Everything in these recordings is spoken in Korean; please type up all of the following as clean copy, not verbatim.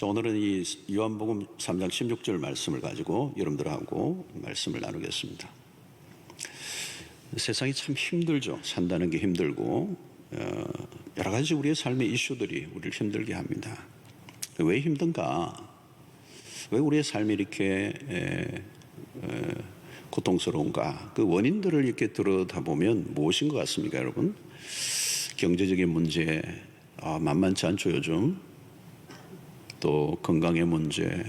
오늘은 이 요한복음 3장 16절 말씀을 가지고 여러분들하고 말씀을 나누겠습니다. 세상이 참 힘들죠. 산다는 게 힘들고 여러 가지 우리의 삶의 이슈들이 우리를 힘들게 합니다. 왜 힘든가? 왜 우리의 삶이 이렇게 고통스러운가? 그 원인들을 이렇게 들여다보면 무엇인 것 같습니까, 여러분? 경제적인 문제, 만만치 않죠, 요즘. 또 건강의 문제,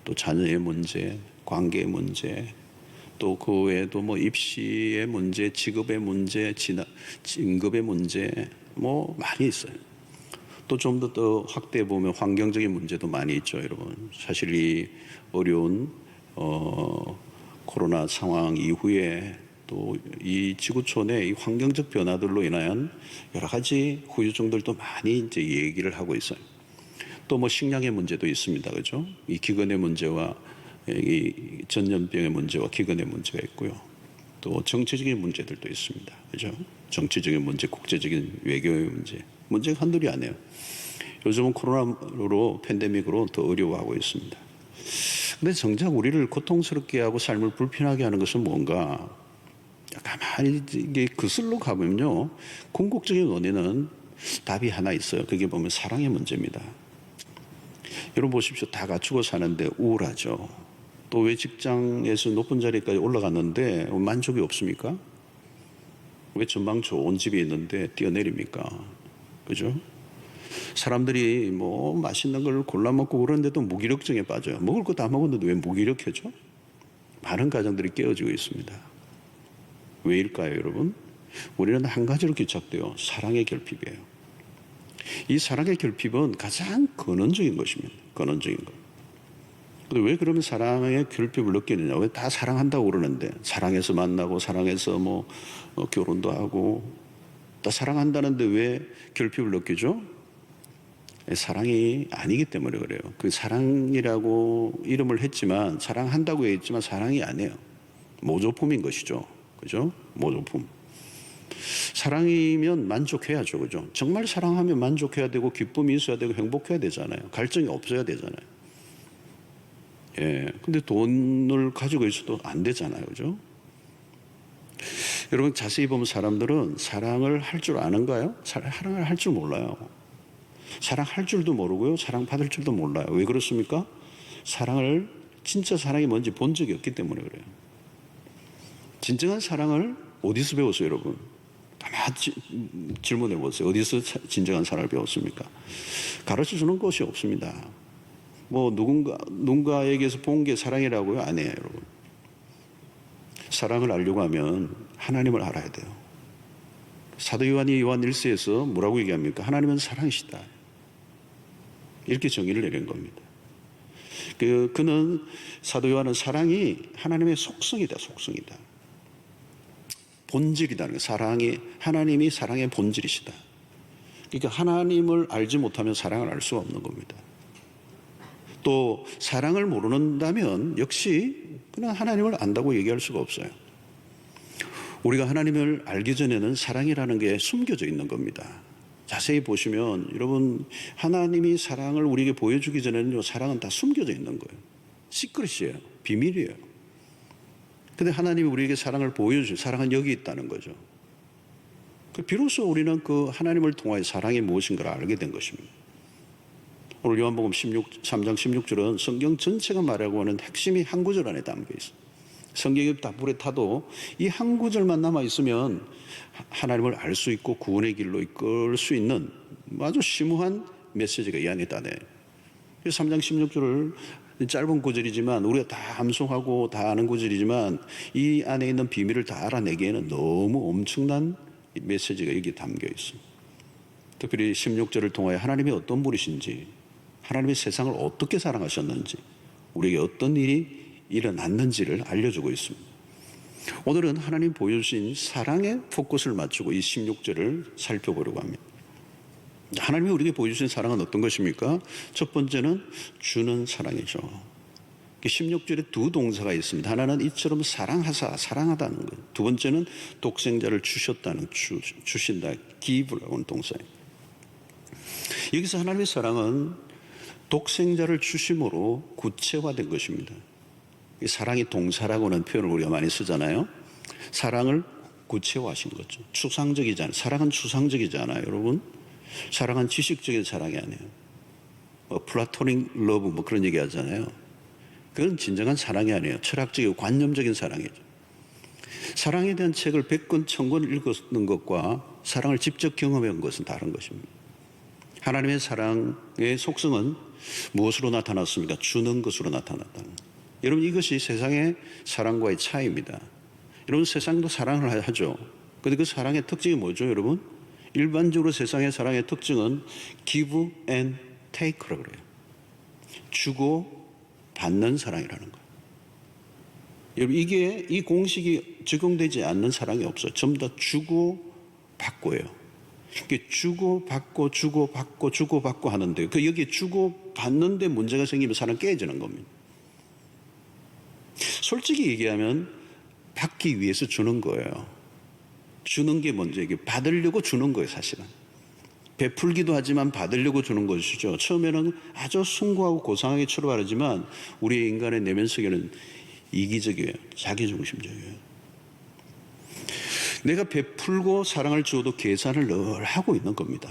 또 자녀의 문제, 관계의 문제, 또 그 외에도 뭐 입시의 문제, 직업의 문제, 진급의 문제, 뭐 많이 있어요. 또 좀 더 확대해 보면 환경적인 문제도 많이 있죠, 여러분. 사실 이 어려운 코로나 상황 이후에 또 이 지구촌의 이 환경적 변화들로 인한 여러 가지 후유증들도 많이 이제 얘기를 하고 있어요. 또 뭐 식량의 문제도 있습니다. 그죠? 이 기근의 문제와 이 전염병의 문제와 기근의 문제가 있고요. 또 정치적인 문제들도 있습니다. 그죠? 정치적인 문제, 국제적인 외교의 문제. 문제가 한둘이 아니에요. 요즘은 코로나로 팬데믹으로 더 어려워하고 있습니다. 근데 정작 우리를 고통스럽게 하고 삶을 불편하게 하는 것은 뭔가? 가만히 이게 그슬로 가면요. 궁극적인 원인은 답이 하나 있어요. 그게 보면 사랑의 문제입니다. 여러분 보십시오. 다 갖추고 사는데 우울하죠. 또 왜 직장에서 높은 자리까지 올라갔는데 만족이 없습니까? 왜 전망 좋은 집이 있는데 뛰어내립니까? 그죠? 사람들이 뭐 맛있는 걸 골라 먹고 그러는데도 무기력증에 빠져요. 먹을 거 다 먹었는데 왜 무기력해져? 많은 가정들이 깨어지고 있습니다. 왜일까요, 여러분? 우리는 한 가지로 귀착돼요. 사랑의 결핍이에요. 이 사랑의 결핍은 가장 근원적인 것입니다. 근원적인 것. 근데 왜 그러면 사랑의 결핍을 느끼느냐? 왜 다 사랑한다고 그러는데 사랑해서 만나고 사랑해서 뭐 결혼도 하고 다 사랑한다는데 왜 결핍을 느끼죠? 사랑이 아니기 때문에 그래요. 그 사랑이라고 이름을 했지만 사랑한다고 했지만 사랑이 아니에요. 모조품인 것이죠. 그죠? 모조품. 사랑이면 만족해야죠. 그죠? 정말 사랑하면 만족해야 되고 기쁨이 있어야 되고 행복해야 되잖아요. 갈증이 없어야 되잖아요. 예. 근데 돈을 가지고 있어도 안 되잖아요. 그죠? 여러분 자세히 보면 사람들은 사랑을 할 줄 아는가요? 사랑을 할 줄 몰라요. 사랑할 줄도 모르고요. 사랑받을 줄도 몰라요. 왜 그렇습니까? 진짜 사랑이 뭔지 본 적이 없기 때문에 그래요. 진정한 사랑을 어디서 배웠어요, 여러분? 가만히 질문해 보세요. 어디서 진정한 사랑을 배웠습니까? 가르쳐 주는 것이 없습니다. 뭐 누군가에게서 본 게 사랑이라고요? 아니에요, 여러분. 사랑을 알려고 하면 하나님을 알아야 돼요. 사도 요한이 요한 1서에서 뭐라고 얘기합니까? 하나님은 사랑이시다. 이렇게 정의를 내린 겁니다. 그는 사도 요한은 사랑이 하나님의 속성이다, 속성이다. 본질이다는 거예요. 하나님이 사랑의 본질이시다. 그러니까 하나님을 알지 못하면 사랑을 알 수가 없는 겁니다. 또 사랑을 모른다면 역시 그냥 하나님을 안다고 얘기할 수가 없어요. 우리가 하나님을 알기 전에는 사랑이라는 게 숨겨져 있는 겁니다. 자세히 보시면 여러분 하나님이 사랑을 우리에게 보여주기 전에는요 사랑은 다 숨겨져 있는 거예요. 시크릿이에요. 비밀이에요. 근데 하나님이 우리에게 사랑을 보여주신 사랑은 여기 있다는 거죠. 비로소 우리는 그 하나님을 통하여 사랑이 무엇인가를 알게 된 것입니다. 오늘 요한복음 3장 16절은 성경 전체가 말하고 하는 핵심이 한 구절 안에 담겨 있어요. 성경이 다 불에 타도 이 한 구절만 남아 있으면 하나님을 알 수 있고 구원의 길로 이끌 수 있는 아주 심오한 메시지가 이 안에 있다네. 3장 16절을 짧은 구절이지만 우리가 다 암송하고 다 아는 구절이지만 이 안에 있는 비밀을 다 알아내기에는 너무 엄청난 메시지가 여기에 담겨 있습니다. 특별히 16절을 통하여 하나님이 어떤 분이신지, 하나님이 세상을 어떻게 사랑하셨는지, 우리에게 어떤 일이 일어났는지를 알려주고 있습니다. 오늘은 하나님 보여주신 사랑에 포커스를 맞추고 이 16절을 살펴보려고 합니다. 하나님이 우리에게 보여주신 사랑은 어떤 것입니까? 첫 번째는 주는 사랑이죠. 16절에 두 동사가 있습니다. 하나는 이처럼 사랑하다는 것. 두 번째는 독생자를 주셨다는 주신다, give라고 하는 동사예요. 여기서 하나님의 사랑은 독생자를 주심으로 구체화된 것입니다. 이 사랑이 동사라고는 표현을 우리가 많이 쓰잖아요. 사랑을 구체화하신 거죠. 추상적이잖아요. 사랑은 추상적이잖아요, 여러분. 사랑은 지식적인 사랑이 아니에요. 플라토닉 러브 뭐 그런 얘기 하잖아요. 그건 진정한 사랑이 아니에요. 철학적이고 관념적인 사랑이죠. 사랑에 대한 책을 100권, 1000권 읽었는 것과 사랑을 직접 경험해 본 것은 다른 것입니다. 하나님의 사랑의 속성은 무엇으로 나타났습니까? 주는 것으로 나타났다. 여러분, 이것이 세상의 사랑과의 차이입니다. 여러분, 세상도 사랑을 하죠. 그런데 그 사랑의 특징이 뭐죠, 여러분? 일반적으로 세상의 사랑의 특징은 give and take라고 그래요. 주고 받는 사랑이라는 거예요. 여러분, 이 공식이 적용되지 않는 사랑이 없어요. 전부 다 주고 받고예요. 주고 받고 주고 받고 주고 받고 하는데 여기 주고 받는데 문제가 생기면 사랑 깨지는 겁니다. 솔직히 얘기하면 받기 위해서 주는 거예요. 주는 게 먼저 이게 받으려고 주는 거예요, 사실은. 베풀기도 하지만 받으려고 주는 것이죠. 처음에는 아주 숭고하고 고상하게 출발하지만 우리의 인간의 내면 속에는 이기적이에요. 자기중심적이에요. 내가 베풀고 사랑을 주어도 계산을 늘 하고 있는 겁니다.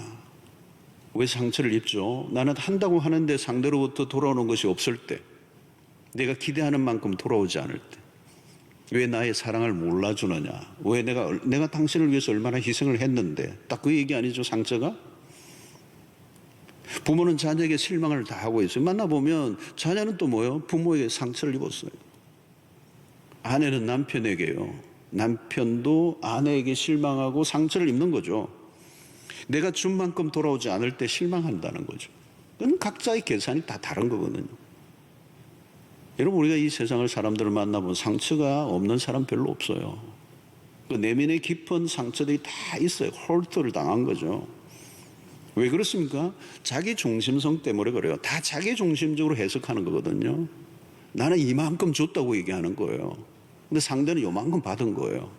왜 상처를 입죠? 나는 한다고 하는데 상대로부터 돌아오는 것이 없을 때, 내가 기대하는 만큼 돌아오지 않을 때, 왜 나의 사랑을 몰라주느냐? 왜 내가 당신을 위해서 얼마나 희생을 했는데, 딱 그 얘기 아니죠, 상처가? 부모는 자녀에게 실망을 다 하고 있어요. 만나보면 자녀는 또 뭐예요? 부모에게 상처를 입었어요. 아내는 남편에게요. 남편도 아내에게 실망하고 상처를 입는 거죠. 내가 준 만큼 돌아오지 않을 때 실망한다는 거죠. 그건 각자의 계산이 다 다른 거거든요. 여러분, 우리가 이 세상을 사람들을 만나보면 상처가 없는 사람 별로 없어요. 그 내면의 깊은 상처들이 다 있어요. 홀트를 당한 거죠. 왜 그렇습니까? 자기 중심성 때문에 그래요. 다 자기 중심적으로 해석하는 거거든요. 나는 이만큼 줬다고 얘기하는 거예요. 근데 상대는 요만큼 받은 거예요.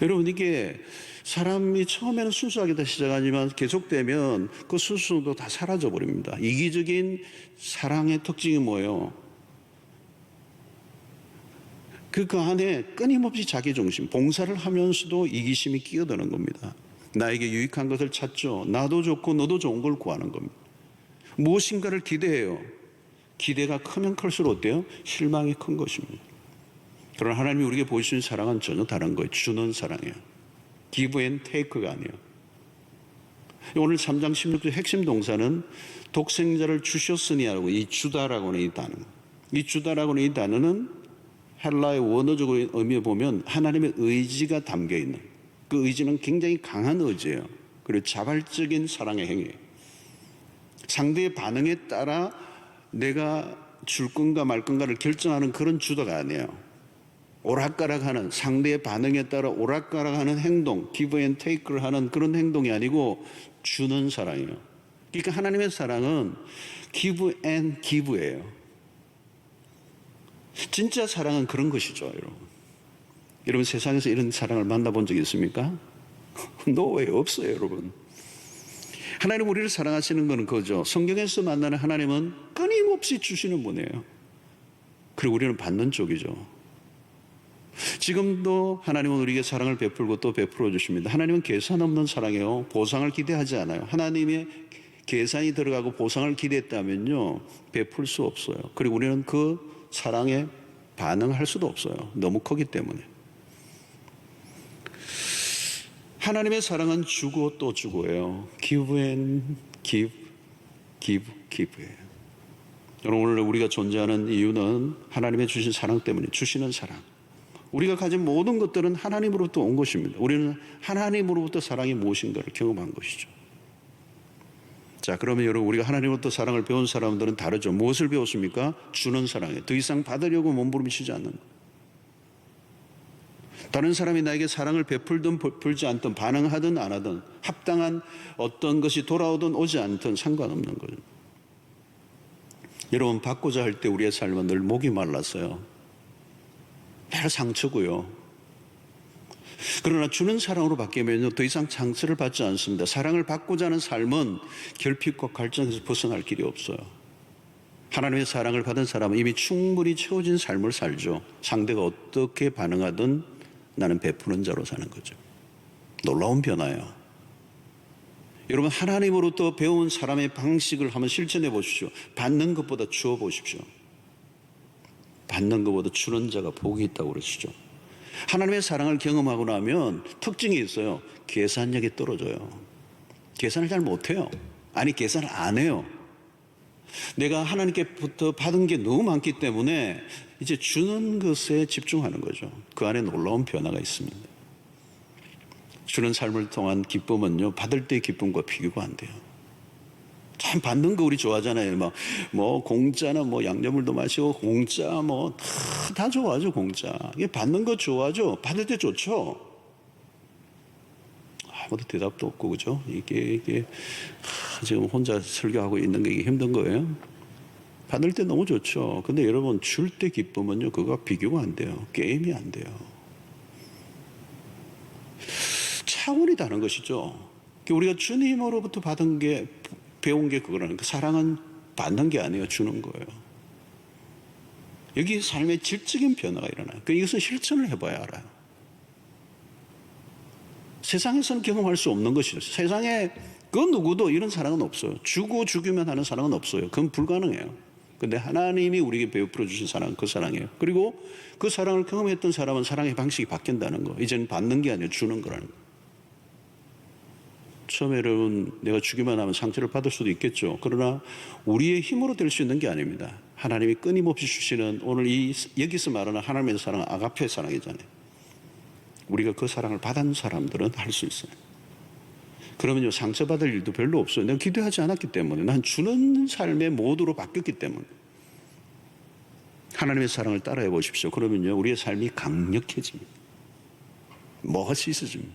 여러분, 이게 사람이 처음에는 순수하게 다 시작하지만 계속되면 그 순수도 다 사라져 버립니다. 이기적인 사랑의 특징이 뭐예요? 그 안에 끊임없이 자기중심, 봉사를 하면서도 이기심이 끼어드는 겁니다. 나에게 유익한 것을 찾죠. 나도 좋고 너도 좋은 걸 구하는 겁니다. 무엇인가를 기대해요. 기대가 크면 클수록 어때요? 실망이 큰 것입니다. 그러나 하나님이 우리에게 보여주신 사랑은 전혀 다른 거예요. 주는 사랑이에요. give and take가 아니에요. 오늘 3장 16절 핵심 동사는 독생자를 주셨으니 하고 이 주다라고 하는 이 단어. 이 주다라고 하는 이 단어는 헬라의 원어적으로 의미에 보면 하나님의 의지가 담겨 있는, 그 의지는 굉장히 강한 의지예요. 그리고 자발적인 사랑의 행위예요. 상대의 반응에 따라 내가 줄 건가 말 건가를 결정하는 그런 주도가 아니에요. 오락가락하는, 상대의 반응에 따라 오락가락하는 행동, give and take를 하는 그런 행동이 아니고 주는 사랑이에요. 그러니까 하나님의 사랑은 give and give예요. 진짜 사랑은 그런 것이죠, 여러분. 여러분, 세상에서 이런 사랑을 만나본 적이 있습니까? No way, 없어요, 여러분. 하나님 우리를 사랑하시는 것은 그거죠. 성경에서 만나는 하나님은 끊임없이 주시는 분이에요. 그리고 우리는 받는 쪽이죠. 지금도 하나님은 우리에게 사랑을 베풀고 또 베풀어 주십니다. 하나님은 계산 없는 사랑이에요. 보상을 기대하지 않아요. 하나님의 계산이 들어가고 보상을 기대했다면요, 베풀 수 없어요. 그리고 우리는 그 사랑에 반응할 수도 없어요. 너무 크기 때문에. 하나님의 사랑은 주고 또 주고예요. give and give, give, give예요. 여러분, 오늘 우리가 존재하는 이유는 하나님의 주신 사랑 때문에, 주시는 사랑. 우리가 가진 모든 것들은 하나님으로부터 온 것입니다. 우리는 하나님으로부터 사랑이 무엇인가를 경험한 것이죠. 자, 그러면 여러분, 우리가 하나님으로부터 사랑을 배운 사람들은 다르죠. 무엇을 배웠습니까? 주는 사랑이에요. 더 이상 받으려고 몸부림치지 않는 것. 다른 사람이 나에게 사랑을 베풀든 베풀지 않든, 반응하든 안 하든, 합당한 어떤 것이 돌아오든 오지 않든 상관없는 거죠. 여러분, 받고자 할 때 우리의 삶은 늘 목이 말랐어요. 늘 상처고요. 그러나 주는 사랑으로 바뀌면요, 더 이상 상처를 받지 않습니다. 사랑을 받고자 하는 삶은 결핍과 갈증에서 벗어날 길이 없어요. 하나님의 사랑을 받은 사람은 이미 충분히 채워진 삶을 살죠. 상대가 어떻게 반응하든 나는 베푸는 자로 사는 거죠. 놀라운 변화예요. 여러분, 하나님으로부터 배운 사람의 방식을 한번 실천해 보십시오. 받는 것보다 주어 보십시오. 받는 것보다 주는 자가 복이 있다고 그러시죠. 하나님의 사랑을 경험하고 나면 특징이 있어요. 계산력이 떨어져요. 계산을 잘 못해요. 아니, 계산을 안 해요. 내가 하나님께부터 받은 게 너무 많기 때문에 이제 주는 것에 집중하는 거죠. 그 안에 놀라운 변화가 있습니다. 주는 삶을 통한 기쁨은요, 받을 때의 기쁨과 비교가 안 돼요. 참 받는 거 우리 좋아하잖아요. 뭐 공짜나 뭐 양념물도 마시고 공짜 다 좋아하죠. 공짜. 이게 받는 거 좋아하죠. 받을 때 좋죠. 아무도 대답도 없고, 그죠? 이게 지금 혼자 설교하고 있는 게 힘든 거예요. 받을 때 너무 좋죠. 근데 여러분, 줄 때 기쁨은요, 그거가 비교가 안 돼요. 게임이 안 돼요. 차원이 다른 것이죠. 우리가 주님으로부터 받은 게, 배운 게 그거라는 거. 사랑은 받는 게 아니에요. 주는 거예요. 여기 삶의 질적인 변화가 일어나요. 이것은 실천을 해봐야 알아요. 세상에서는 경험할 수 없는 것이죠. 세상에 그 누구도 이런 사랑은 없어요. 주고 죽이면 하는 사랑은 없어요. 그건 불가능해요. 근데 하나님이 우리에게 베풀어 주신 사랑은 그 사랑이에요. 그리고 그 사랑을 경험했던 사람은 사랑의 방식이 바뀐다는 거. 이제는 받는 게 아니라 주는 거라는 거. 처음에 여러분, 내가 주기만 하면 상처를 받을 수도 있겠죠. 그러나 우리의 힘으로 될 수 있는 게 아닙니다. 하나님이 끊임없이 주시는, 오늘 여기서 말하는 하나님의 사랑은 아가페 사랑이잖아요. 우리가 그 사랑을 받은 사람들은 할 수 있어요. 그러면요, 상처받을 일도 별로 없어요. 내가 기도하지 않았기 때문에, 난 주는 삶의 모드로 바뀌었기 때문에. 하나님의 사랑을 따라해 보십시오. 그러면요, 우리의 삶이 강력해집니다. 멋있어집니다.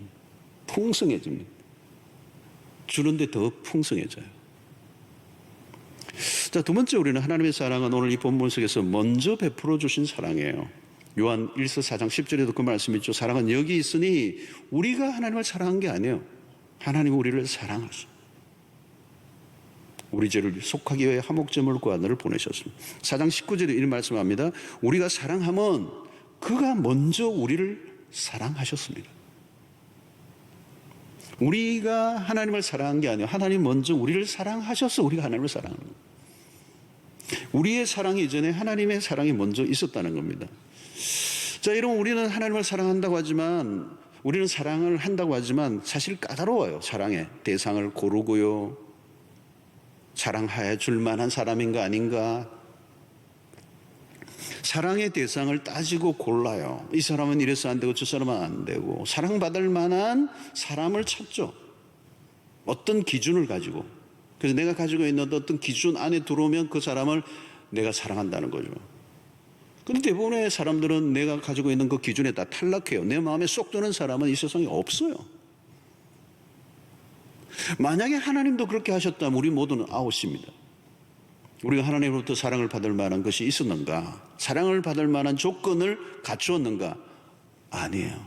풍성해집니다. 주는데 더 풍성해져요. 자, 두 번째, 우리는 하나님의 사랑은 오늘 이 본문 속에서 먼저 베풀어 주신 사랑이에요. 요한 1서 4장 10절에도 그 말씀이 있죠. 사랑은 여기 있으니 우리가 하나님을 사랑한 게 아니에요. 하나님은 우리를 사랑하셔. 우리 죄를 속하기 위해 화목제물과 하늘을 보내셨습니다. 4장 19절에 이런 말씀합니다. 우리가 사랑하면 그가 먼저 우리를 사랑하셨습니다. 우리가 하나님을 사랑한 게 아니에요. 하나님 먼저 우리를 사랑하셔서 우리가 하나님을 사랑하는 거예요. 우리의 사랑이 이전에 하나님의 사랑이 먼저 있었다는 겁니다. 자, 여러분, 우리는 하나님을 사랑한다고 하지만, 우리는 사랑을 한다고 하지만 사실 까다로워요. 사랑의 대상을 고르고요. 사랑해 줄 만한 사람인가 아닌가. 사랑의 대상을 따지고 골라요. 이 사람은 이래서 안 되고 저 사람은 안 되고. 사랑받을 만한 사람을 찾죠. 어떤 기준을 가지고. 그래서 내가 가지고 있는 어떤 기준 안에 들어오면 그 사람을 내가 사랑한다는 거죠. 그런데 대부분의 사람들은 내가 가지고 있는 그 기준에 다 탈락해요. 내 마음에 쏙 드는 사람은 이 세상에 없어요. 만약에 하나님도 그렇게 하셨다면 우리 모두는 아웃입니다. 우리가 하나님으로부터 사랑을 받을 만한 것이 있었는가? 사랑을 받을 만한 조건을 갖추었는가? 아니에요.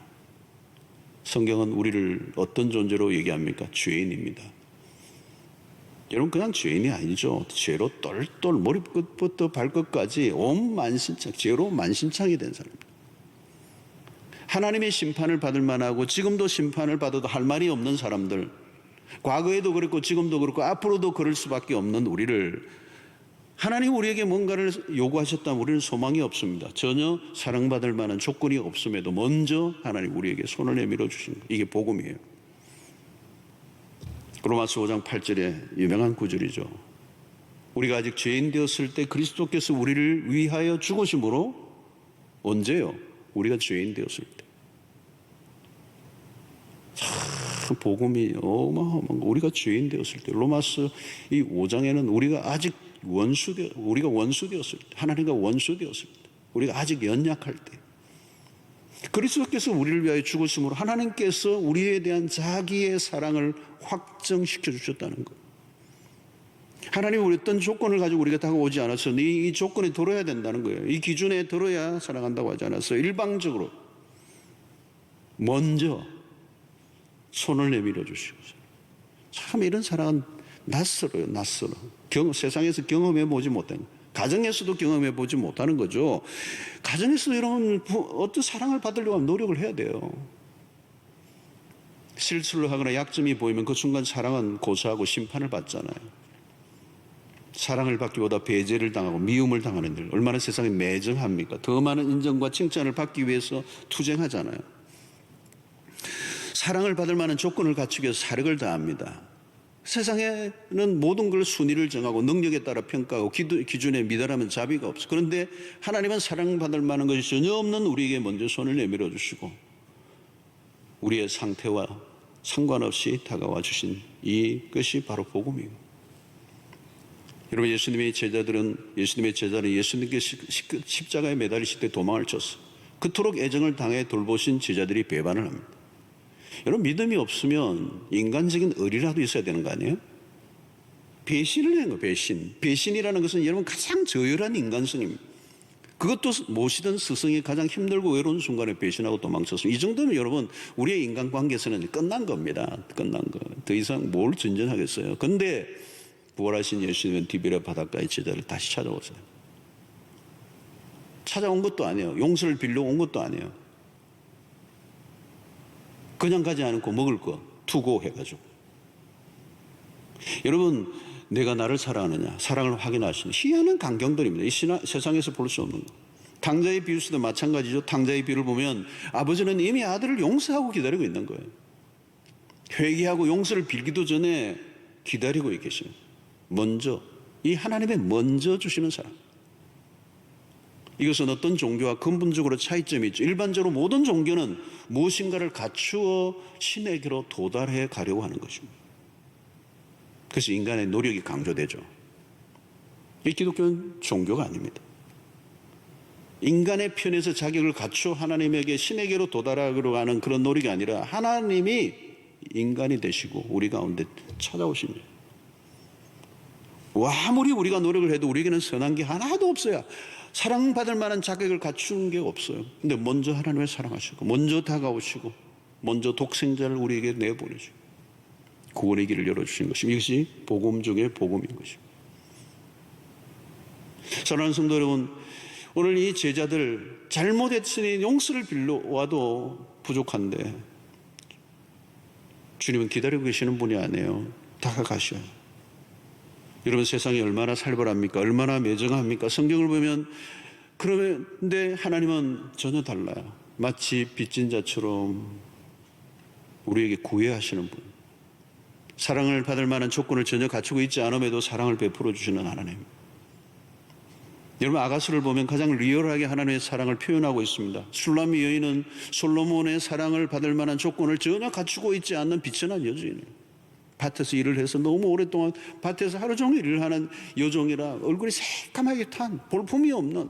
성경은 우리를 어떤 존재로 얘기합니까? 죄인입니다. 여러분, 그냥 죄인이 아니죠. 죄로 똘똘 머리끝부터 발끝까지 온 만신창, 죄로 만신창이 된 사람입니다. 하나님의 심판을 받을 만하고 지금도 심판을 받아도 할 말이 없는 사람들, 과거에도 그랬고 지금도 그렇고 앞으로도 그럴 수밖에 없는 우리를, 하나님 우리에게 뭔가를 요구하셨다면 우리는 소망이 없습니다. 전혀 사랑받을 만한 조건이 없음에도 먼저 하나님 우리에게 손을 내밀어 주신 거예요. 이게 복음이에요. 로마서 5장 8절에 유명한 구절이죠. 우리가 아직 죄인 되었을 때 그리스도께서 우리를 위하여 죽으심으로, 언제요? 우리가 죄인 되었을 때. 참 복음이 어마어마한 거. 우리가 죄인 되었을 때. 로마서 이 5장에는 우리가 아직 우리가 원수 되었을 때, 하나님과 원수 되었을 때, 우리가 아직 연약할 때, 그리스도께서 우리를 위하여 죽으심으로 하나님께서 우리에 대한 자기의 사랑을 확정시켜 주셨다는 것. 하나님이 우리 어떤 조건을 가지고 우리가 다가오지 않았어. 이 조건에 들어야 된다는 거예요. 이 기준에 들어야 사랑한다고 하지 않았어요. 일방적으로. 먼저 손을 내밀어 주시고. 참 이런 사랑은 낯설어요. 낯설어. 세상에서 경험해 보지 못한, 가정에서도 경험해 보지 못하는 거죠. 가정에서도 이런 어떤 사랑을 받으려고 하면 노력을 해야 돼요. 실수를 하거나 약점이 보이면 그 순간 사랑은 고사하고 심판을 받잖아요. 사랑을 받기보다 배제를 당하고 미움을 당하는 일, 얼마나 세상에 매정합니까? 더 많은 인정과 칭찬을 받기 위해서 투쟁하잖아요. 사랑을 받을 만한 조건을 갖추기 위해서 사력을 다합니다. 세상에는 모든 걸 순위를 정하고 능력에 따라 평가하고 기준에 미달하면 자비가 없어. 그런데 하나님은 사랑받을 만한 것이 전혀 없는 우리에게 먼저 손을 내밀어 주시고 우리의 상태와 상관없이 다가와 주신 이것이 바로 복음이에요. 여러분, 예수님의 제자는 예수님께 십자가에 매달리실 때 도망을 쳤어요. 그토록 애정을 당해 돌보신 제자들이 배반을 합니다. 여러분, 믿음이 없으면 인간적인 의리라도 있어야 되는 거 아니에요? 배신을 한 거예요. 배신이라는 것은 여러분 가장 저열한 인간성입니다. 그것도 모시던 스승이 가장 힘들고 외로운 순간에 배신하고 도망쳤습니다. 이 정도면 여러분 우리의 인간관계에서는 끝난 겁니다. 끝난 거. 더 이상 뭘 전전하겠어요. 근데 부활하신 예수님은 디베랴 바닷가의 제자를 다시 찾아오세요. 찾아온 것도 아니에요. 용서를 빌려 온 것도 아니에요. 그냥 가지 않고 먹을 거 투고해가지고. 여러분, 내가 나를 사랑하느냐, 사랑을 확인하시는 희한한 광경들입니다. 이 세상에서 볼 수 없는 거. 탕자의 비유에서도 마찬가지죠. 탕자의 비유를 보면 아버지는 이미 아들을 용서하고 기다리고 있는 거예요. 회개하고 용서를 빌기도 전에 기다리고 계셔요. 먼저, 이 하나님의 먼저 주시는 사랑. 이것은 어떤 종교와 근본적으로 차이점이 있죠. 일반적으로 모든 종교는 무엇인가를 갖추어 신에게로 도달해 가려고 하는 것입니다. 그래서 인간의 노력이 강조되죠. 이 기독교는 종교가 아닙니다. 인간의 편에서 자격을 갖추어 하나님에게 신에게로 도달하려고 하는 그런 노력이 아니라 하나님이 인간이 되시고 우리 가운데 찾아오신 거예요. 아무리 우리가 노력을 해도 우리에게는 선한 게 하나도 없어요. 사랑받을 만한 자격을 갖춘 게 없어요. 근데 먼저 하나님을 사랑하시고 먼저 다가오시고 먼저 독생자를 우리에게 내보내시고 구원의 길을 열어주신 것입니다. 이것이 복음 중에 복음인 것입니다. 사랑하는 성도 여러분, 오늘 이 제자들 잘못했으니 용서를 빌려와도 부족한데 주님은 기다리고 계시는 분이 아니에요. 다가가셔요. 여러분, 세상이 얼마나 살벌합니까? 얼마나 매정합니까? 성경을 보면 그런데 하나님은 전혀 달라요. 마치 빚진 자처럼 우리에게 구애하시는 분. 사랑을 받을 만한 조건을 전혀 갖추고 있지 않음에도 사랑을 베풀어 주시는 하나님. 여러분, 아가서를 보면 가장 리얼하게 하나님의 사랑을 표현하고 있습니다. 술람미 여인은 솔로몬의 사랑을 받을 만한 조건을 전혀 갖추고 있지 않는 비천한 여주인이에요. 밭에서 일을 해서 너무 오랫동안 밭에서 하루 종일 일을 하는 여종이라 얼굴이 새까맣게 탄 볼품이 없는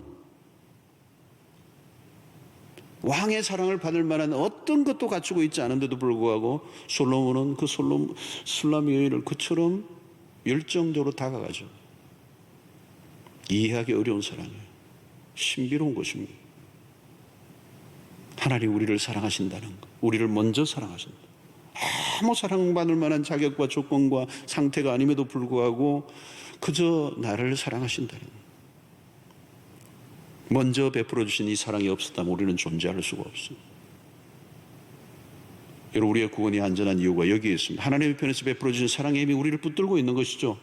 왕의 사랑을 받을 만한 어떤 것도 갖추고 있지 않은데도 불구하고 솔로몬은 그 술람미 여인을 그처럼 열정적으로 다가가죠. 이해하기 어려운 사랑이에요. 신비로운 것입니다. 하나님 우리를 사랑하신다는 것, 우리를 먼저 사랑하신다. 아무 사랑받을 만한 자격과 조건과 상태가 아님에도 불구하고 그저 나를 사랑하신다는 것. 먼저 베풀어 주신 이 사랑이 없었다면 우리는 존재할 수가 없습니다. 여러분, 우리의 구원이 안전한 이유가 여기에 있습니다. 하나님의 편에서 베풀어 주신 사랑의 힘이 우리를 붙들고 있는 것이죠.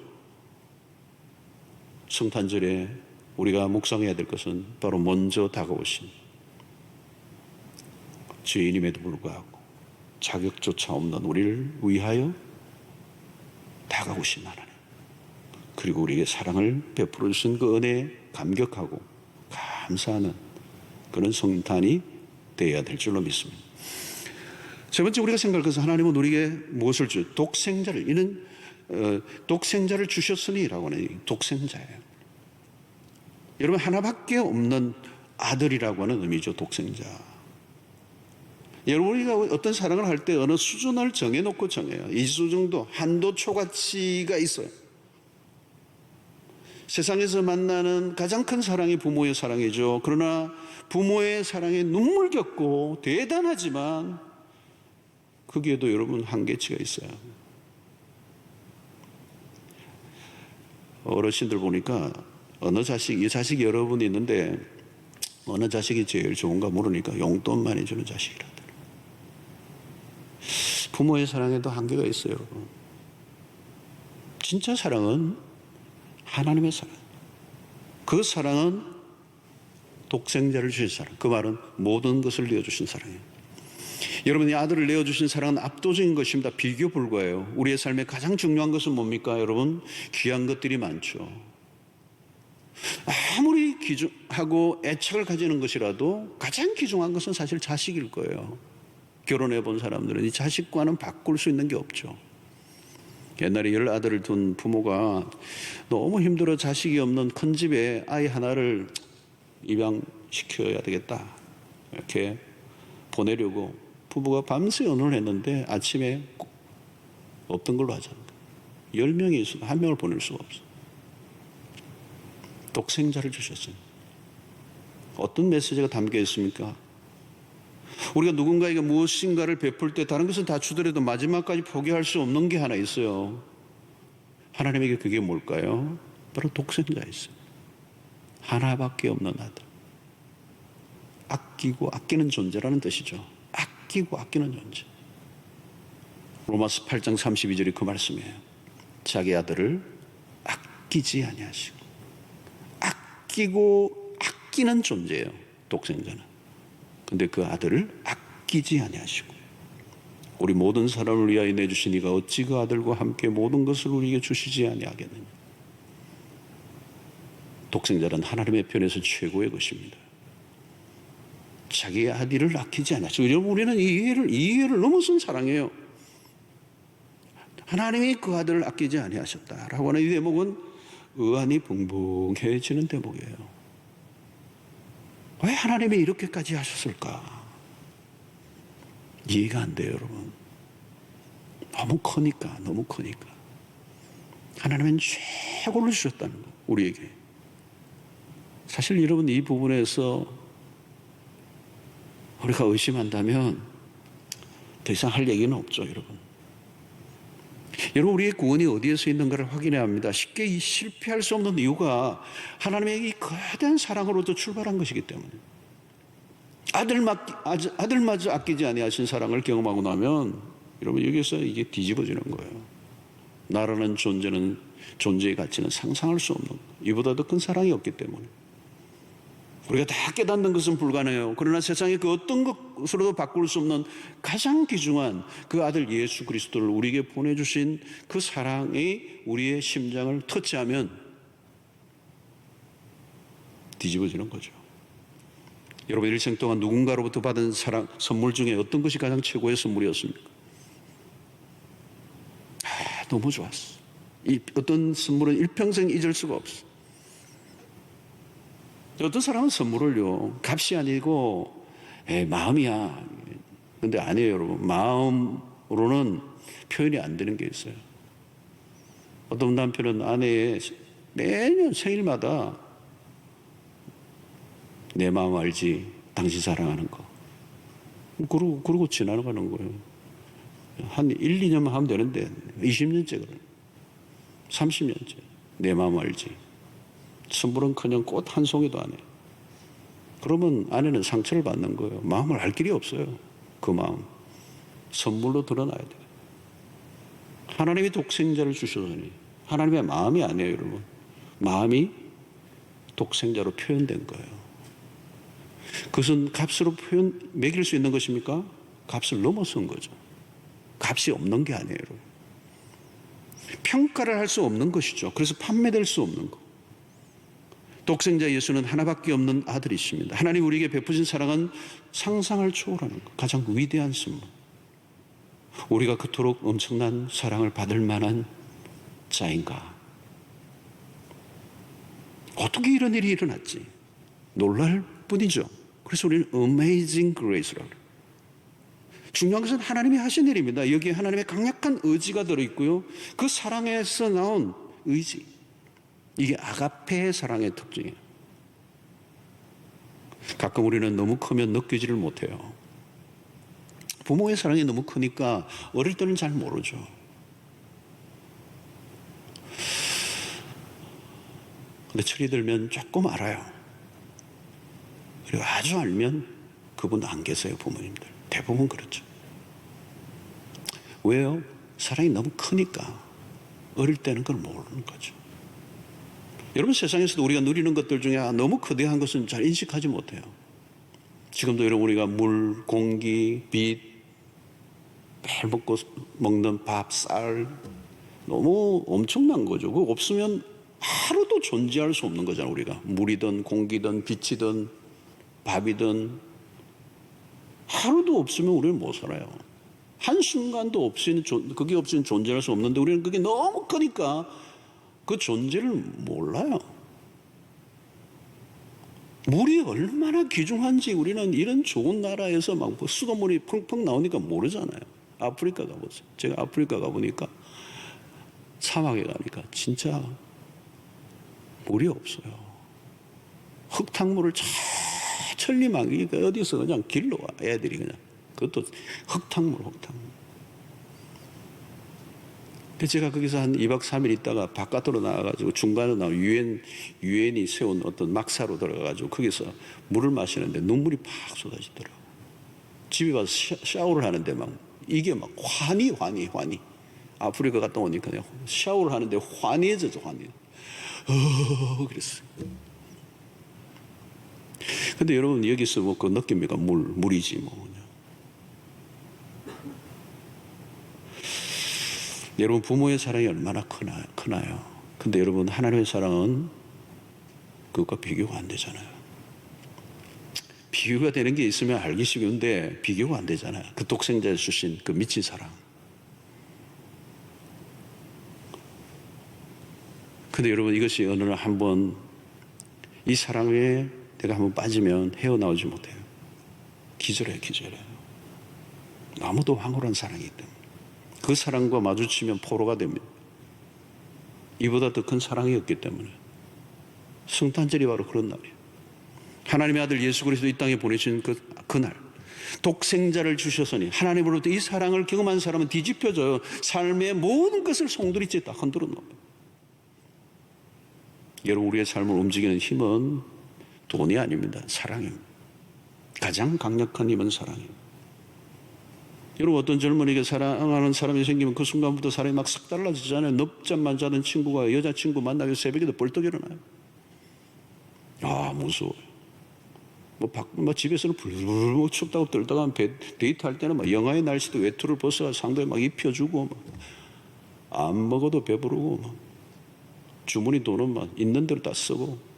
성탄절에 우리가 묵상해야 될 것은 바로 먼저 다가오신 죄인임에도 불구하고 자격조차 없는 우리를 위하여 다가오신 하나님, 그리고 우리에게 사랑을 베풀어 주신 그 은혜에 감격하고 감사하는 그런 성탄이 되어야 될 줄로 믿습니다. 세 번째, 우리가 생각할 것은 하나님은 우리에게 무엇을 독생자를, 이는 독생자를 주셨으니라고 하는 독생자예요. 여러분, 하나밖에 없는 아들이라고 하는 의미죠. 독생자. 여러분, 우리가 어떤 사랑을 할 때 어느 수준을 정해놓고 정해요. 이 수준도 한도 초과치가 있어요. 세상에서 만나는 가장 큰 사랑이 부모의 사랑이죠. 그러나 부모의 사랑에 눈물 겪고 대단하지만 거기에도 여러분 한계치가 있어요. 어르신들 보니까 어느 자식, 이 자식이 여러분이 있는데 어느 자식이 제일 좋은가 물으니까 용돈 많이 주는 자식이라더라. 부모의 사랑에도 한계가 있어요, 여러분. 진짜 사랑은 하나님의 사랑. 그 사랑은 독생자를 주신 사랑. 그 말은 모든 것을 내어주신 사랑이에요. 여러분이 아들을 내어주신 사랑은 압도적인 것입니다. 비교 불가해요. 우리의 삶에 가장 중요한 것은 뭡니까, 여러분? 귀한 것들이 많죠. 아무리 귀중하고 애착을 가지는 것이라도 가장 귀중한 것은 사실 자식일 거예요. 결혼해 본 사람들은 이 자식과는 바꿀 수 있는 게 없죠. 옛날에 10아들을 둔 부모가 너무 힘들어 자식이 없는 큰 집에 아이 하나를 입양시켜야 되겠다 이렇게 보내려고 부부가 밤새 연호를 했는데 아침에 없던 걸로 하자는 거예요. 10명이 있어도 한 명을 보낼 수가 없어. 독생자를 주셨어요. 어떤 메시지가 담겨 있습니까? 우리가 누군가에게 무엇인가를 베풀 때 다른 것은 다 주더라도 마지막까지 포기할 수 없는 게 하나 있어요. 하나님에게 그게 뭘까요? 바로 독생자였어요. 하나밖에 없는 아들. 아끼고 아끼는 존재라는 뜻이죠. 아끼고 아끼는 존재. 로마서 8장 32절이 그 말씀이에요. 자기 아들을 아끼지 아니하시고. 아끼고 아끼는 존재예요, 독생자는. 근데 그 아들을 아끼지 아니하시고 우리 모든 사람을 위하여 내주신 이가 어찌 그 아들과 함께 모든 것을 우리에게 주시지 아니하겠느냐. 독생자는 하나님의 편에서 최고의 것입니다. 자기의 아들을 아끼지 아니하시고. 여러분, 우리는 이 이해를 넘어선 사랑이에요. 하나님이 그 아들을 아끼지 아니하셨다라고 하는 이 대목은 의안이 붕붕해지는 대목이에요. 왜 하나님이 이렇게까지 하셨을까? 이해가 안 돼요, 여러분. 너무 크니까. 하나님은 최고를 주셨다는 거, 우리에게. 사실 여러분, 이 부분에서 우리가 의심한다면 더 이상 할 얘기는 없죠, 여러분. 여러분, 우리의 구원이 어디에서 있는가를 확인해야 합니다. 쉽게 실패할 수 없는 이유가 하나님의 이 거대한 사랑으로부터 출발한 것이기 때문에. 아들마저 아끼지 아니하신 사랑을 경험하고 나면 여러분, 여기서 이게 뒤집어지는 거예요. 나라는 존재의 가치는 상상할 수 없는, 이보다 더 큰 사랑이 없기 때문에. 우리가 다 깨닫는 것은 불가능해요. 그러나 세상의 그 어떤 것으로도 바꿀 수 없는 가장 귀중한 그 아들 예수 그리스도를 우리에게 보내주신 그 사랑이 우리의 심장을 터치하면 뒤집어지는 거죠. 여러분, 일생 동안 누군가로부터 받은 사랑, 선물 중에 어떤 것이 가장 최고의 선물이었습니까? 너무 좋았어. 이 어떤 선물은 일평생 잊을 수가 없어. 어떤 사람은 선물을요, 값이 아니고 마음이야. 근데 아니에요, 여러분. 마음으로는 표현이 안 되는 게 있어요. 어떤 남편은 아내의 매년 생일마다 내 마음 알지, 당신 사랑하는 거. 그러고 지나가는 거예요. 한 1, 2년만 하면 되는데 20년째 그래요. 30년째. 내 마음 알지. 선물은커녕 꽃 한 송이도 안 해. 그러면 아내는 상처를 받는 거예요. 마음을 알 길이 없어요. 그 마음 선물로 드러나야 돼요. 하나님이 독생자를 주셔서니 하나님의 마음이 아니에요, 여러분. 마음이 독생자로 표현된 거예요. 그것은 값으로 매길 수 있는 것입니까? 값을 넘어선 거죠. 값이 없는 게 아니에요, 여러분. 평가를 할 수 없는 것이죠. 그래서 판매될 수 없는 거. 독생자 예수는 하나밖에 없는 아들이십니다. 하나님 우리에게 베푸신 사랑은 상상을 초월하는 것, 가장 위대한 선물. 우리가 그토록 엄청난 사랑을 받을 만한 자인가? 어떻게 이런 일이 일어났지? 놀랄 뿐이죠. 그래서 우리는 Amazing Grace라고 해요. 중요한 것은 하나님이 하신 일입니다. 여기에 하나님의 강력한 의지가 들어있고요, 그 사랑에서 나온 의지, 이게 아가페의 사랑의 특징이에요. 가끔 우리는 너무 크면 느끼지를 못해요. 부모의 사랑이 너무 크니까 어릴 때는 잘 모르죠. 근데 철이 들면 조금 알아요. 그리고 아주 알면 그분 안 계세요, 부모님들. 대부분 그렇죠. 왜요? 사랑이 너무 크니까 어릴 때는 그걸 모르는 거죠. 여러분, 세상에서도 우리가 누리는 것들 중에 너무 거대한 것은 잘 인식하지 못해요. 지금도 여러분, 우리가 물, 공기, 빛, 매일 먹는 밥, 쌀, 너무 엄청난 거죠. 그거 없으면 하루도 존재할 수 없는 거잖아요. 우리가 물이든 공기든 빛이든 밥이든 하루도 없으면 우리는 못 살아요. 한순간도 없이는, 그게 없이는 존재할 수 없는데 우리는 그게 너무 크니까 그 존재를 몰라요. 물이 얼마나 귀중한지 우리는 이런 좋은 나라에서 막 수돗물이 펑펑 나오니까 모르잖아요. 아프리카 가보세요. 제가 아프리카 가보니까 사막에 가니까 진짜 물이 없어요. 흙탕물을 천리막 어디서 그냥 길러 와, 애들이 그냥. 그것도 흙탕물. 제가 거기서 한 2박 3일 있다가 바깥으로 나가가지고 중간에 나온 유엔이 세운 어떤 막사로 들어가가지고 거기서 물을 마시는데 눈물이 팍 쏟아지더라고. 집에 가서 샤워를 하는데 막 이게 막 환희. 아프리카 갔다 오니까 샤워를 하는데 환희해져서 환희. 그랬어요. 근데 여러분, 여기서 뭐 그 느낍니까? 물이지 뭐. 여러분, 부모의 사랑이 얼마나 크나요? 근데 여러분, 하나님의 사랑은 그것과 비교가 안 되잖아요. 비교가 되는 게 있으면 알기 쉬운데 비교가 안 되잖아요. 그 독생자 주신 그 미친 사랑. 근데 여러분, 이것이 어느 날 한번 이 사랑에 내가 한번 빠지면 헤어나오지 못해요. 기절해요. 너무도 황홀한 사랑이기 때문에. 그 사랑과 마주치면 포로가 됩니다. 이보다 더 큰 사랑이 없기 때문에. 성탄절이 바로 그런 날이에요. 하나님의 아들 예수 그리스도 이 땅에 보내신 그날, 독생자를 주셨으니 하나님으로부터 이 사랑을 경험한 사람은 뒤집혀져요. 삶의 모든 것을 송두리째 다 흔들어 놓아요. 여러분, 우리의 삶을 움직이는 힘은 돈이 아닙니다. 사랑입니다. 가장 강력한 힘은 사랑입니다. 여러분, 어떤 젊은이에게 사랑하는 사람이 생기면 그 순간부터 사람이 막 싹 달라지잖아요. 늦잠만 자던 친구가 여자친구 만나면 새벽에도 벌떡 일어나요. 무서워요. 집에서는 불불 춥다고 떨다가 데이트할 때는 막 영하의 날씨도 외투를 벗어서 상대에 막 입혀주고, 안 먹어도 배부르고, 주머니 돈은 막 있는 대로 다 쓰고.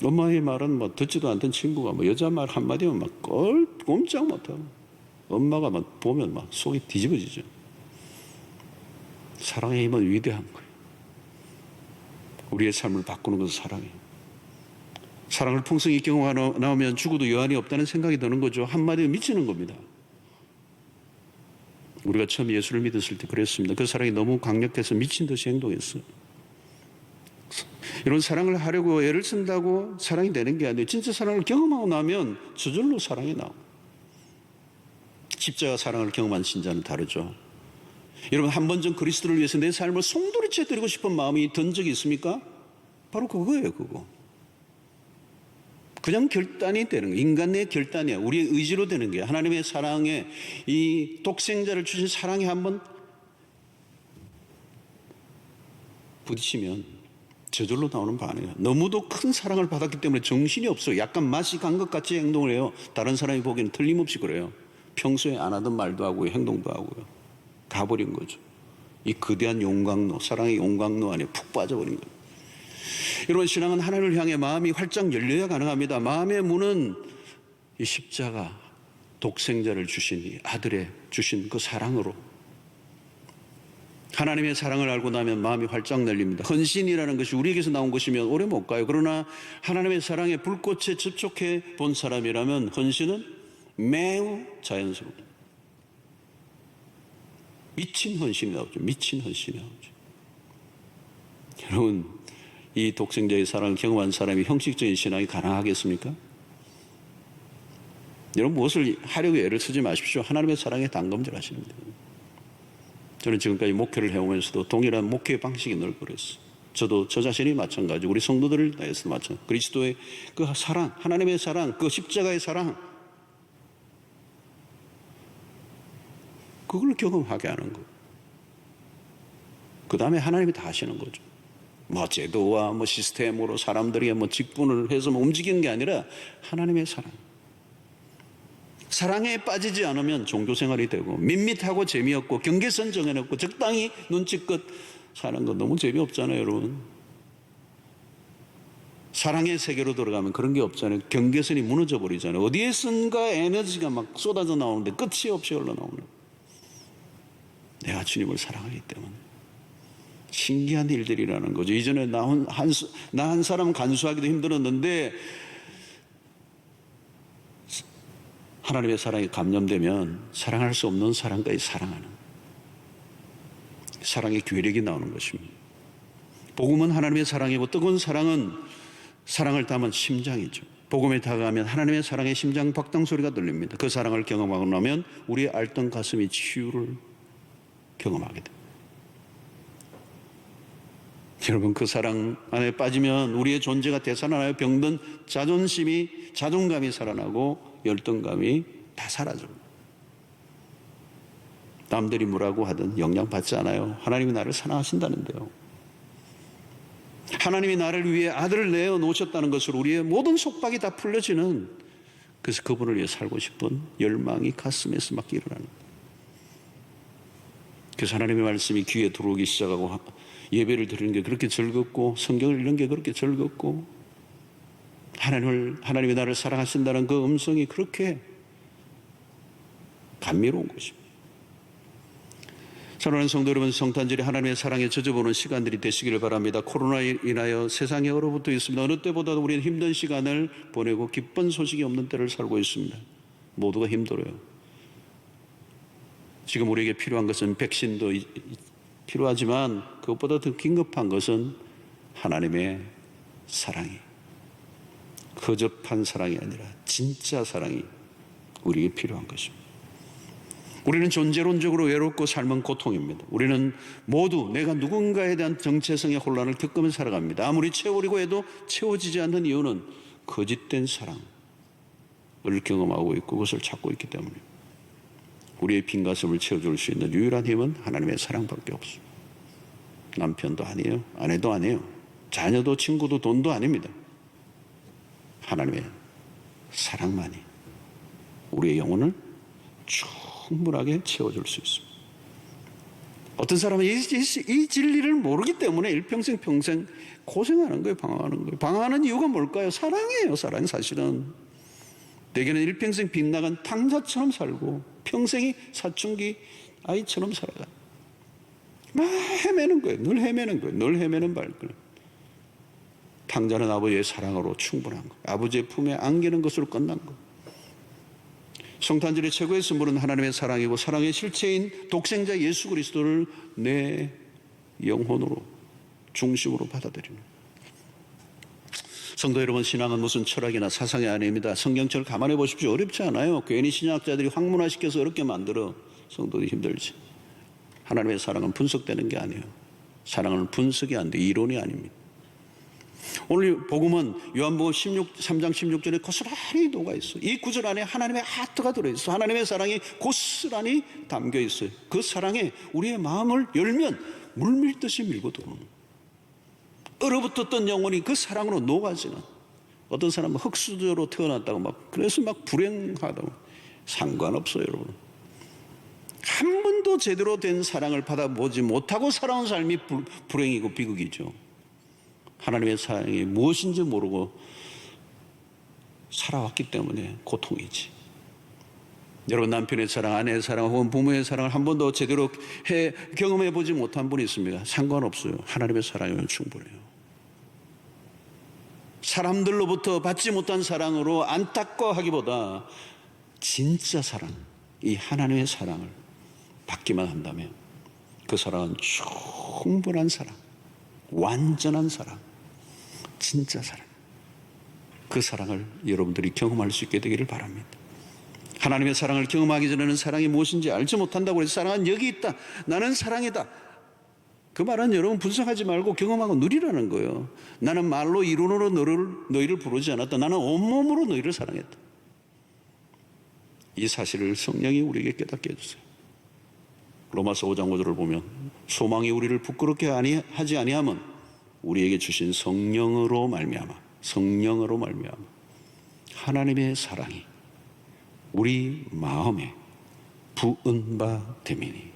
엄마의 말은 듣지도 않던 친구가 여자 말 한마디면 꼼짝 못하고, 엄마가 보면 속이 뒤집어지죠. 사랑의 힘은 위대한 거예요. 우리의 삶을 바꾸는 것은 사랑이에요. 사랑을 풍성히 경험하고 나오면 죽어도 여한이 없다는 생각이 드는 거죠. 한마디로 미치는 겁니다. 우리가 처음 예수를 믿었을 때 그랬습니다. 그 사랑이 너무 강력해서 미친 듯이 행동했어요. 이런 사랑을 하려고 애를 쓴다고 사랑이 되는 게 아니에요. 진짜 사랑을 경험하고 나면 저절로 사랑이 나와요. 십자가 사랑을 경험한 신자는 다르죠. 여러분, 한 번 전 그리스도를 위해서 내 삶을 송두리째 드리고 싶은 마음이 든 적이 있습니까? 바로 그거예요. 그거. 그냥 결단이 되는 거예요. 인간 내 결단이야. 우리의 의지로 되는 거예요. 하나님의 사랑에, 이 독생자를 주신 사랑에 한번 부딪히면 저절로 나오는 반응이에요. 너무도 큰 사랑을 받았기 때문에 정신이 없어요. 약간 맛이 간 것 같이 행동을 해요. 다른 사람이 보기에는 틀림없이 그래요. 평소에 안 하던 말도 하고요, 행동도 하고요. 가버린 거죠. 이 거대한 용광로, 사랑의 용광로 안에 푹 빠져버린 거예요. 여러분, 신앙은 하나님을 향해 마음이 활짝 열려야 가능합니다. 마음의 문은 이 십자가, 독생자를 주신 이 아들의 주신 그 사랑으로, 하나님의 사랑을 알고 나면 마음이 활짝 열립니다. 헌신이라는 것이 우리에게서 나온 것이면 오래 못 가요. 그러나 하나님의 사랑의 불꽃에 접촉해 본 사람이라면 헌신은 매우 자연스럽다. 미친 헌신이 나오죠. 미친 헌신이 나오죠. 여러분, 이 독생자의 사랑을 경험한 사람이 형식적인 신앙이 가능하겠습니까? 여러분 무엇을 하려고 애를 쓰지 마십시오. 하나님의 사랑에 단검질 하시면 돼요. 저는 지금까지 목회를 해오면서도 동일한 목회의 방식이 늘 그랬어요. 저도 저 자신이 마찬가지고 우리 성도들을 다해서 마찬가지. 그리스도의 그 사랑, 하나님의 사랑, 그 십자가의 사랑, 그걸 경험하게 하는 거예요. 그 다음에 하나님이 다 하시는 거죠. 뭐 제도와 뭐 시스템으로 사람들이 뭐 직분을 해서 뭐 움직이는 게 아니라 하나님의 사랑. 사랑에 빠지지 않으면 종교생활이 되고 밋밋하고 재미없고 경계선 정해놓고 적당히 눈치껏 사는 거 너무 재미없잖아요, 여러분. 사랑의 세계로 들어가면 그런 게 없잖아요. 경계선이 무너져 버리잖아요. 어디에선가 에너지가 막 쏟아져 나오는데 끝이 없이 흘러나오는. 내가 주님을 사랑하기 때문에. 신기한 일들이라는 거죠. 이전에 나 한 사람 간수하기도 힘들었는데 하나님의 사랑이 감염되면 사랑할 수 없는 사람까지 사랑하는 사랑의 괴력이 나오는 것입니다. 복음은 하나님의 사랑이고 뜨거운 사랑은 사랑을 담은 심장이죠. 복음에 다가가면 하나님의 사랑의 심장 박동 소리가 들립니다. 그 사랑을 경험하고 나면 우리의 앓던 가슴이 치유를 경험하게 됩니다. 여러분 그 사랑 안에 빠지면 우리의 존재가 되살아나요. 병든 자존감이 살아나고 열등감이 다 사라져요. 남들이 뭐라고 하든 영향받지 않아요. 하나님이 나를 사랑하신다는데요. 하나님이 나를 위해 아들을 내어 놓으셨다는 것으로 우리의 모든 속박이 다 풀려지는, 그래서 그분을 위해 살고 싶은 열망이 가슴에서 막 일어나는 거예요. 그래서 하나님의 말씀이 귀에 들어오기 시작하고 예배를 드리는 게 그렇게 즐겁고 성경을 읽는 게 그렇게 즐겁고 하나님이 나를 사랑하신다는 그 음성이 그렇게 감미로운 것입니다. 사랑하는 성도 여러분, 성탄절이 하나님의 사랑에 젖어보는 시간들이 되시기를 바랍니다. 코로나로 인하여 세상에 얼어붙어 있습니다. 어느 때보다도 우리는 힘든 시간을 보내고 기쁜 소식이 없는 때를 살고 있습니다. 모두가 힘들어요. 지금 우리에게 필요한 것은 백신도 필요하지만 그것보다 더 긴급한 것은 하나님의 사랑이, 허접한 사랑이 아니라 진짜 사랑이 우리에게 필요한 것입니다. 우리는 존재론적으로 외롭고 삶은 고통입니다. 우리는 모두 내가 누군가에 대한 정체성의 혼란을 겪으며 살아갑니다. 아무리 채우려고 해도 채워지지 않는 이유는 거짓된 사랑을 경험하고 있고 그것을 찾고 있기 때문입니다. 우리의 빈 가슴을 채워줄 수 있는 유일한 힘은 하나님의 사랑밖에 없습니다. 남편도 아니에요, 아내도 아니에요, 자녀도 친구도 돈도 아닙니다. 하나님의 사랑만이 우리의 영혼을 충분하게 채워줄 수 있습니다. 어떤 사람은 이 진리를 모르기 때문에 일평생 고생하는 거예요. 방황하는 거예요. 방황하는 이유가 뭘까요? 사랑이에요. 사랑. 사실은 대개는 일평생 빗나간 탕자처럼 살고 평생이 사춘기 아이처럼 살아가요. 막 헤매는 거예요. 늘 헤매는 거예요. 늘 헤매는 발걸음. 탕자는 아버지의 사랑으로 충분한 거예요. 아버지의 품에 안기는 것으로 끝난 거예요. 성탄절의 최고의 선물은 하나님의 사랑이고 사랑의 실체인 독생자 예수 그리스도를 내 영혼으로 중심으로 받아들이는. 성도 여러분, 신앙은 무슨 철학이나 사상이 아닙니다. 성경책을 가만히 보십시오. 어렵지 않아요. 괜히 신학자들이 학문화시켜서 어렵게 만들어 성도들이 힘들지. 하나님의 사랑은 분석되는 게 아니에요. 사랑은 분석이 안 돼. 이론이 아닙니다. 오늘 복음은 요한복음 3장 16절에 고스란히 녹아있어요. 이 구절 안에 하나님의 하트가 들어있어요. 하나님의 사랑이 고스란히 담겨있어요. 그 사랑에 우리의 마음을 열면 물밀듯이 밀고 들어오는, 얼어붙었던 영혼이 그 사랑으로 녹아지는. 어떤 사람은 흙수저로 태어났다고 막 그래서 막 불행하다고. 상관없어요, 여러분. 한 번도 제대로 된 사랑을 받아보지 못하고 살아온 삶이 불행이고 비극이죠. 하나님의 사랑이 무엇인지 모르고 살아왔기 때문에 고통이지. 여러분, 남편의 사랑, 아내의 사랑 혹은 부모의 사랑을 한 번도 제대로 경험해 보지 못한 분이 있습니다. 상관없어요. 하나님의 사랑이면 충분해요. 사람들로부터 받지 못한 사랑으로 안타까워하기보다 진짜 사랑, 이 하나님의 사랑을 받기만 한다면 그 사랑은 충분한 사랑, 완전한 사랑, 진짜 사랑, 그 사랑을 여러분들이 경험할 수 있게 되기를 바랍니다. 하나님의 사랑을 경험하기 전에는 사랑이 무엇인지 알지 못한다고 해서 사랑은 여기 있다, 나는 사랑이다, 그 말은 여러분 분석하지 말고 경험하고 누리라는 거예요. 나는 말로 이론으로 너희를 부르지 않았다. 나는 온몸으로 너희를 사랑했다. 이 사실을 성령이 우리에게 깨닫게 해주세요. 로마서 5장 5절을 보면 소망이 우리를 부끄럽게 하지 아니함은 우리에게 주신 성령으로 말미암아 하나님의 사랑이 우리 마음에 부은 바 됨이니.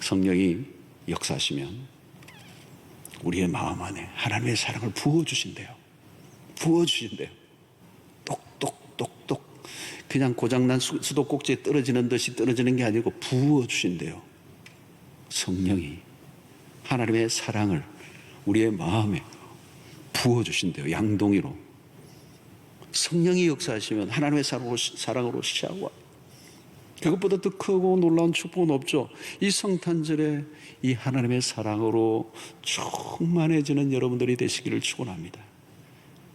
성령이 역사하시면 우리의 마음 안에 하나님의 사랑을 부어주신대요. 똑똑똑똑. 그냥 고장난 수도꼭지에 떨어지는 듯이 떨어지는 게 아니고 부어주신대요. 성령이 하나님의 사랑을 우리의 마음에 부어주신대요. 양동이로. 성령이 역사하시면 하나님의 사랑으로 시작와 그것보다 더 크고 놀라운 축복은 없죠. 이 성탄절에 이 하나님의 사랑으로 충만해지는 여러분들이 되시기를 축원합니다.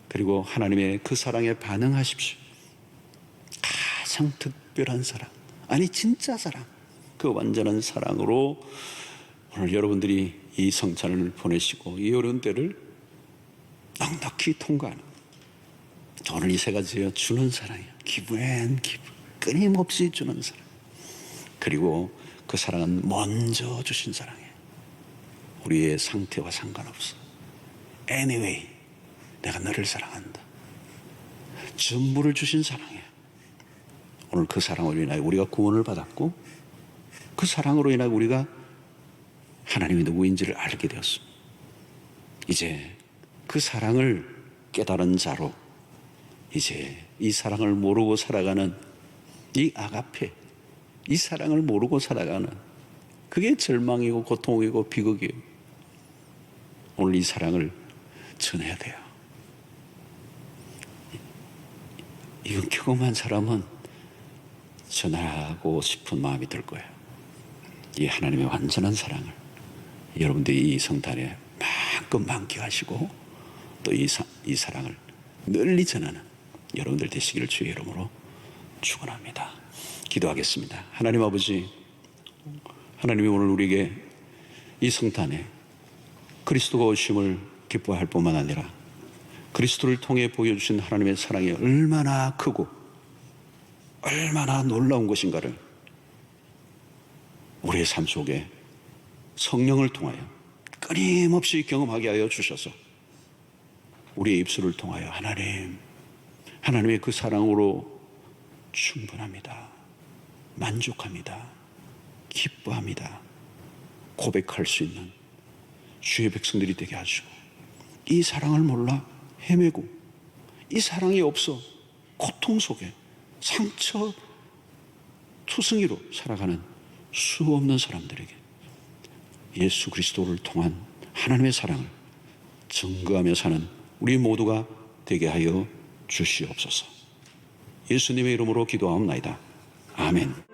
그리고 하나님의 그 사랑에 반응하십시오. 가장 특별한 사랑, 아니 진짜 사랑, 그 완전한 사랑으로 오늘 여러분들이 이 성찬을 보내시고 이 어려운 때를 넉넉히 통과하는, 오늘 이 세 가지요, 주는 사랑이에요. 기브 앤 기브, 끊임없이 주는 사랑. 그리고 그 사랑은 먼저 주신 사랑이에요. 우리의 상태와 상관없어. Anyway, 내가 너를 사랑한다. 전부를 주신 사랑이에요. 오늘 그 사랑으로 인하여 우리가 구원을 받았고, 그 사랑으로 인하여 우리가 하나님이 누구인지를 알게 되었습니다. 이제 그 사랑을 깨달은 자로 이제 이 사랑을 모르고 살아가는 이 아가페, 이 사랑을 모르고 살아가는, 그게 절망이고 고통이고 비극이에요. 오늘 이 사랑을 전해야 돼요. 이건 경험한 사람은 전하고 싶은 마음이 들 거예요. 이 하나님의 완전한 사랑을 여러분들이 이 성탄에 마음껏 만끽하시고 또 이 사랑을 널리 전하는 여러분들 되시기를 주의 이름으로 축원합니다. 기도하겠습니다. 하나님 아버지, 하나님이 오늘 우리에게 이 성탄에 그리스도가 오심을 기뻐할 뿐만 아니라 그리스도를 통해 보여주신 하나님의 사랑이 얼마나 크고 얼마나 놀라운 것인가를 우리의 삶 속에 성령을 통하여 끊임없이 경험하게 하여 주셔서 우리의 입술을 통하여 하나님의 그 사랑으로 충분합니다, 만족합니다, 기뻐합니다 고백할 수 있는 주의 백성들이 되게 하시고, 이 사랑을 몰라 헤매고 이 사랑이 없어 고통 속에 상처 투성이로 살아가는 수 없는 사람들에게 예수 그리스도를 통한 하나님의 사랑을 증거하며 사는 우리 모두가 되게 하여 주시옵소서. 예수님의 이름으로 기도하옵나이다. 아멘.